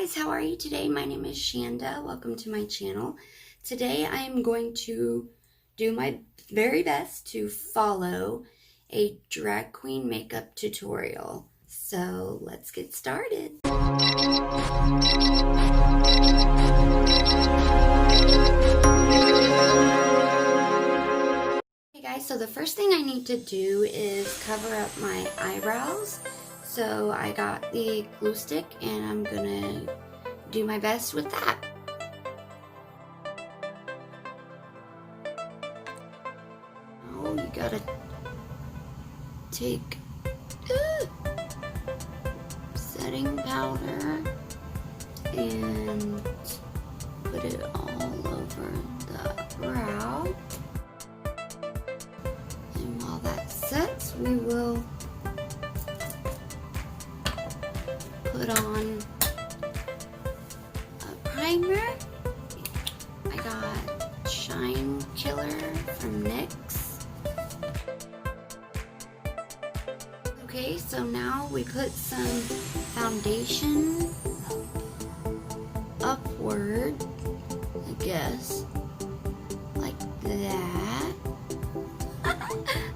guys, how are you today? My name is Shanda. Welcome to my channel. Today I am going to do my very best to follow a drag queen makeup tutorial. So let's get started. Hey guys, so the first thing I need to do is cover up my eyebrows. So I got the glue stick and I'm gonna do my best with that. Oh, you gotta take setting powder and put it all over the brow. And while that sets, we will put on a primer. I got Shine Killer from NYX. Okay, so now we put some foundation upward, I guess, like that.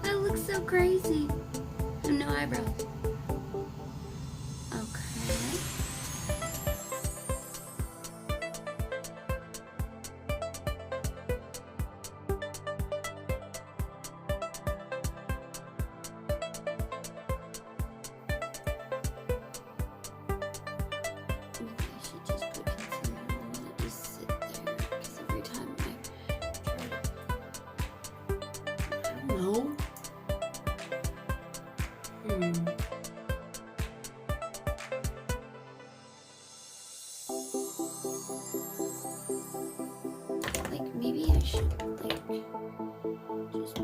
That looks so crazy. I have no eyebrows. No. Like maybe I should just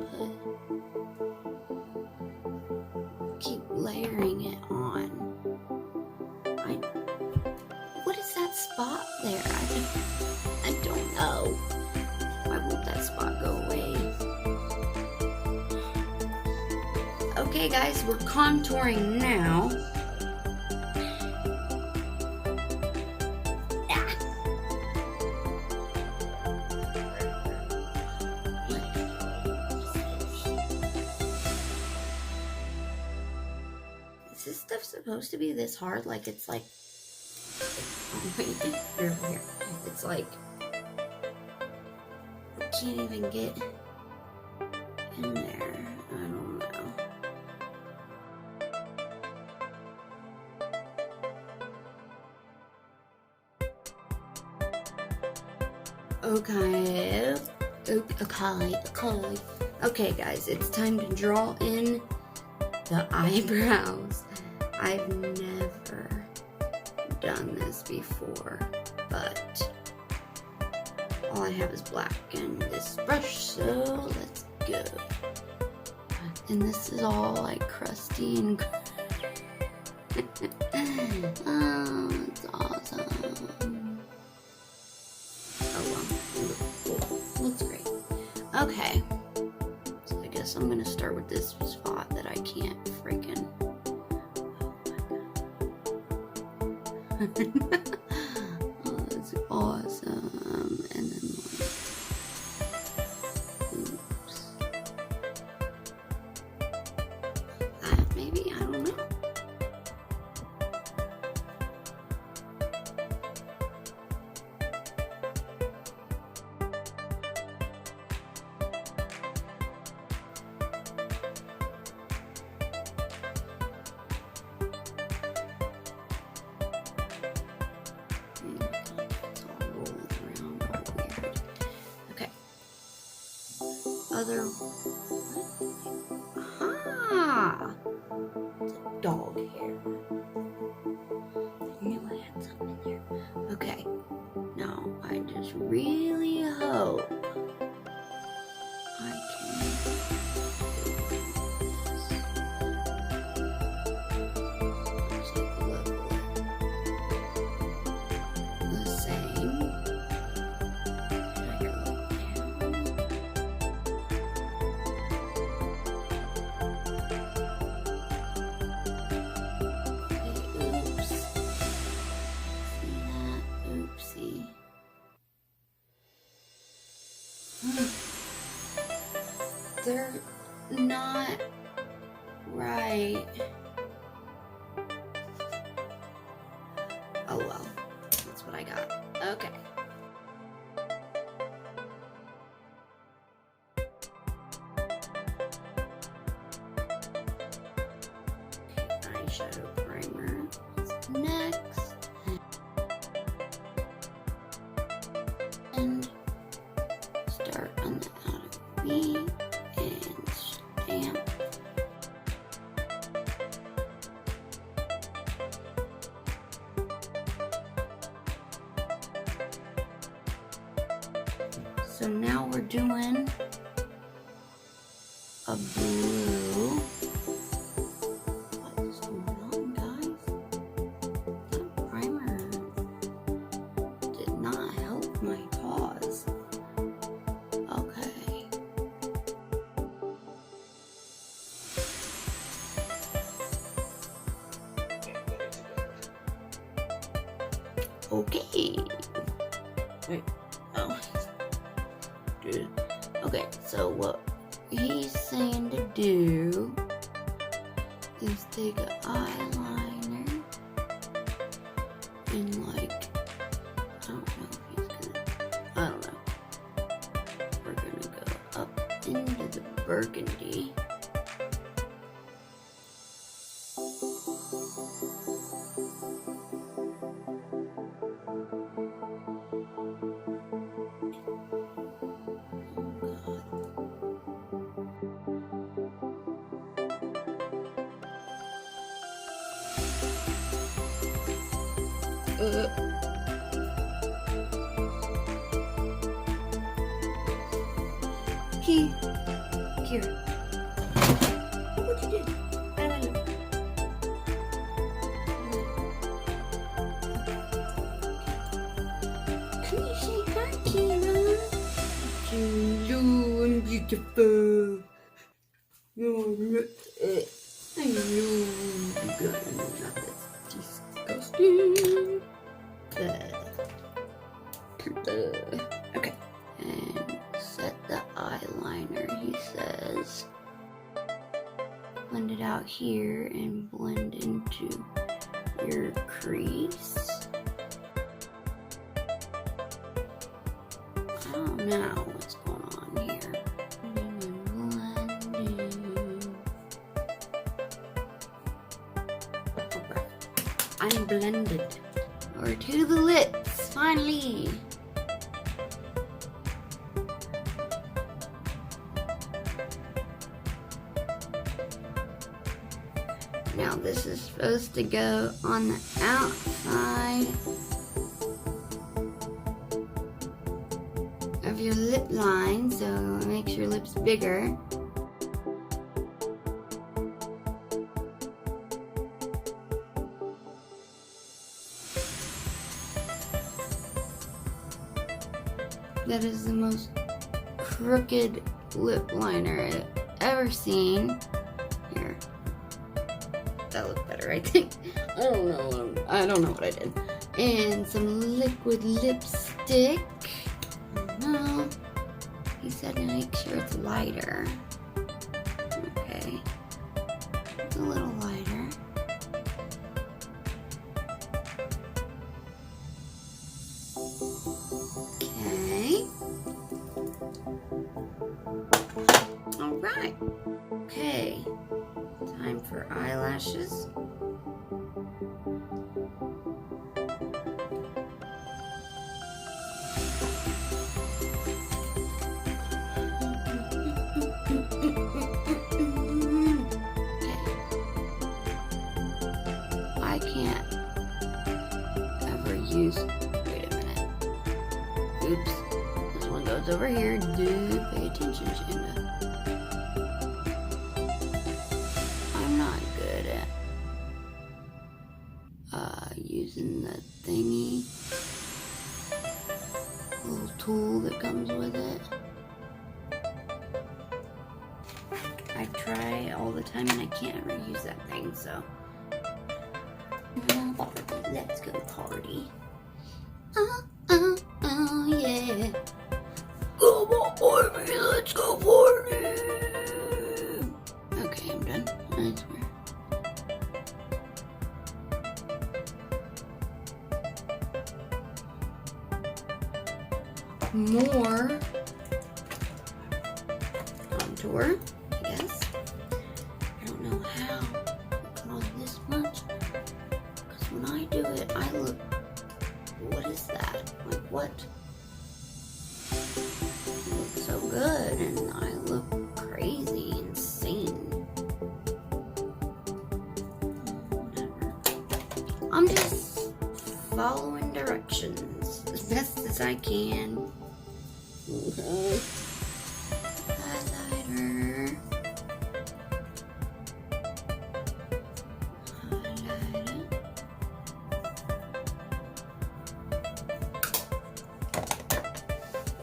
keep layering it on. What is that spot there? I don't know. Why won't that spot go away? Okay guys, we're contouring now. Is this stuff supposed to be this hard? Like it's like, oh wait, here. It's like, I can't even get in there. I don't know. Okay guys, it's time to draw in the eyebrows. I've never done this before, but all I have is black and this brush, so let's go. And this is all like crusty and oh, it's awesome. Oh well, looks great. Okay, so I guess I'm gonna start with this spot that I can't freaking. Oh, that's awesome. And then oops. That maybe, I don't know. Other it's a dog hair. I knew I had something in there. Okay, now I just really hope I can just level it the same. Oops. See that? They're not right. Oh well, that's what I got. Okay. Eyeshadow primer is next. And start on the outer V and stamp. So now we're doing a blue. What is going on, guys? That primer did not help my cause. Okay. Okay. Wait. Oh. Dude. Okay, so what he's saying to do is take an eyeliner and like, I don't know if he's gonna, I don't know. We're gonna go up into the burgundy. Here. What you did? I don't know. Can you say hi, Kira? Hello, I'm beautiful. No, I'm not. I know you got it. That's disgusting. Okay. And set the eyeliner, he says. Blend it out here and blend into your crease. I don't know what's going on here. Blending. Okay. I'm blended. Or to the lips, finally. Now this is supposed to go on the outside of your lip line, so it makes your lips bigger. That is the most crooked lip liner I've ever seen. Here. That looked better, I think. I don't know what I did. And some liquid lipstick. No. He said to make sure it's lighter. Okay. It's a little lighter. Okay. Alright. Okay. Time for eyelashes. I can't ever use, wait a minute. Oops. This one goes over here. Do pay attention, Shanda. I'm not good at using the thingy, little tool that comes with it. I try all the time and I can't ever use that thing, so let's go party. Oh yeah. Come on, baby, let's go party. more contour, I guess. I don't know how it put on this much, because when I do it, I look, what is that? Like, what? I look so good, and I look crazy, insane. Whatever. I'm just following directions as best as I can. Okay. Highlighter. Highlighter.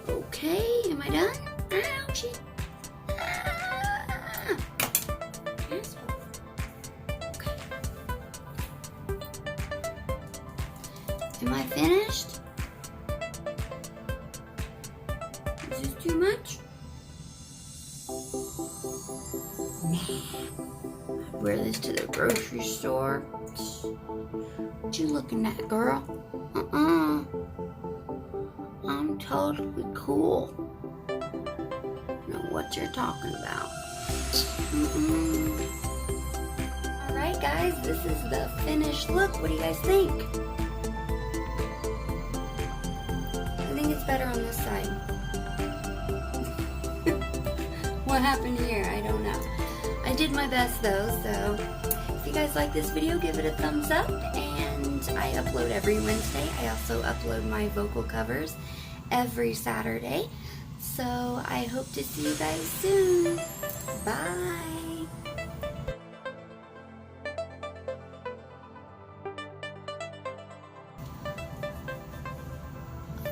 Okay, am I done? Ouchie. Ah. Okay. Am I finished? Is this too much? Nah. I'd wear this to the grocery store. What you looking at, girl? I'm totally cool. Know what you're talking about. Alright guys, this is the finished look. What do you guys think? I think it's better on this side. What happened here? I don't know. I did my best though, so if you guys like this video, give it a thumbs up. And I upload every Wednesday. I also upload my vocal covers every Saturday. So I hope to see you guys soon. Bye.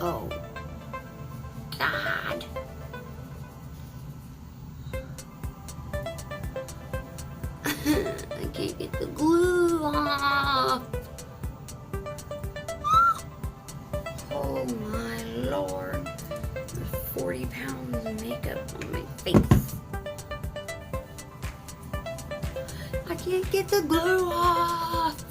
Oh, God. I can't get the glue off. Oh my Lord. There's 40 pounds of makeup on my face. I can't get the glue off.